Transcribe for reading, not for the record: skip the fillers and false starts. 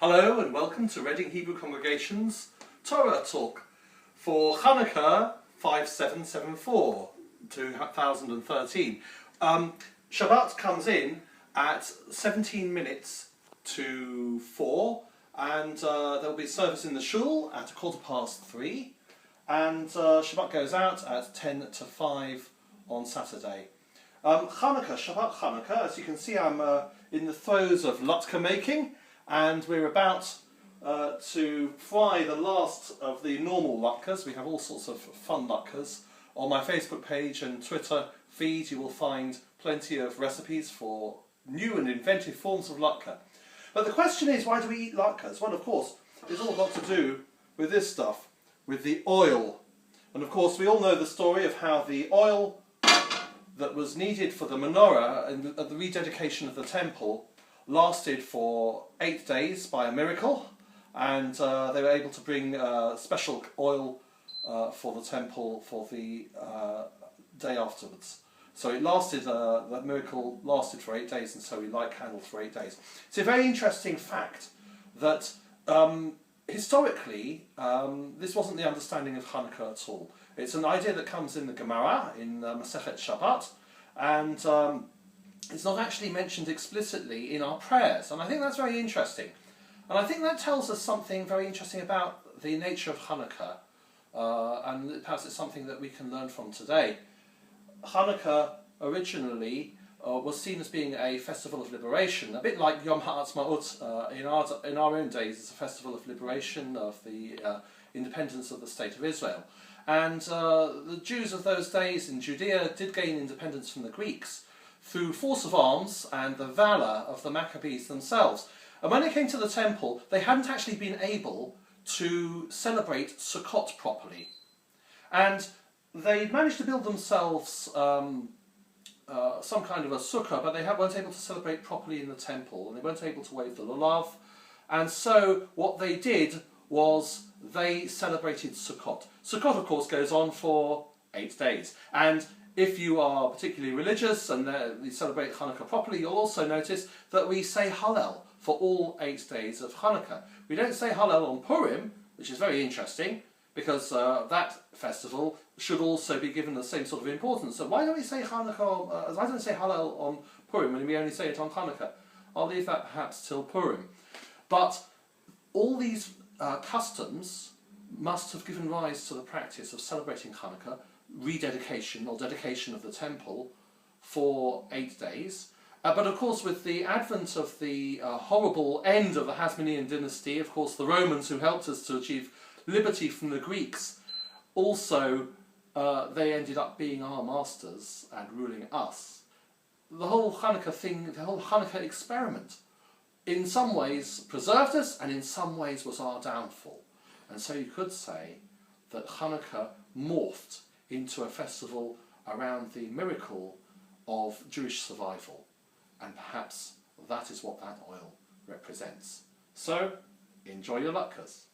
Hello and welcome to Reading Hebrew Congregation's Torah Talk for Chanukah 5774 2013. Shabbat comes in at 17 minutes to 4 and there will be service in the shul at 3:15 and Shabbat goes out at 10 to 5 on Saturday. Shabbat Chanukah, as you can see I'm in the throes of latke making. And we're about to fry the last of the normal latkes. We have all sorts of fun latkes. On my Facebook page and Twitter feed you will find plenty of recipes for new and inventive forms of latke. But the question is, why do we eat latkes? Well, of course, it's all got to do with this stuff, with the oil. And of course we all know the story of how the oil that was needed for the menorah at the rededication of the temple lasted for 8 days by a miracle, and they were able to bring special oil for the temple for the day afterwards. So it lasted, that miracle lasted for 8 days, and so we light candles for 8 days. It's a very interesting fact that historically this wasn't the understanding of Chanukah at all. It's an idea that comes in the Gemara, in Masechet Shabbat, and it's not actually mentioned explicitly in our prayers, and I think that's very interesting. And I think that tells us something very interesting about the nature of Chanukah, and perhaps it's something that we can learn from today. Chanukah originally was seen as being a festival of liberation, a bit like Yom HaAtzmaut in our own days. It's a festival of liberation, of the independence of the State of Israel. And the Jews of those days in Judea did gain independence from the Greeks through force of arms and the valour of the Maccabees themselves. And when they came to the temple, they hadn't actually been able to celebrate Sukkot properly. And they managed to build themselves some kind of a sukkah, but they weren't able to celebrate properly in the temple, and they weren't able to wave the lulav. And so what they did was they celebrated Sukkot. Sukkot, of course, goes on for 8 days. And if you are particularly religious and you celebrate Chanukah properly, you'll also notice that we say Hallel for all 8 days of Chanukah. We don't say Hallel on Purim, which is very interesting, because that festival should also be given the same sort of importance. So why don't we say Chanukah? Why don't we say Hallel on Purim when we only say it on Chanukah? I'll leave that perhaps till Purim. But all these customs must have given rise to the practice of celebrating Chanukah, rededication or dedication of the temple, for 8 days. But of course, with the advent of the horrible end of the Hasmonean dynasty, of course the Romans, who helped us to achieve liberty from the Greeks, also they ended up being our masters and ruling us. The whole Chanukah thing, the whole Chanukah experiment, in some ways preserved us and in some ways was our downfall. And so you could say that Chanukah morphed into a festival around the miracle of Jewish survival. And perhaps that is what that oil represents. So, enjoy your latkes.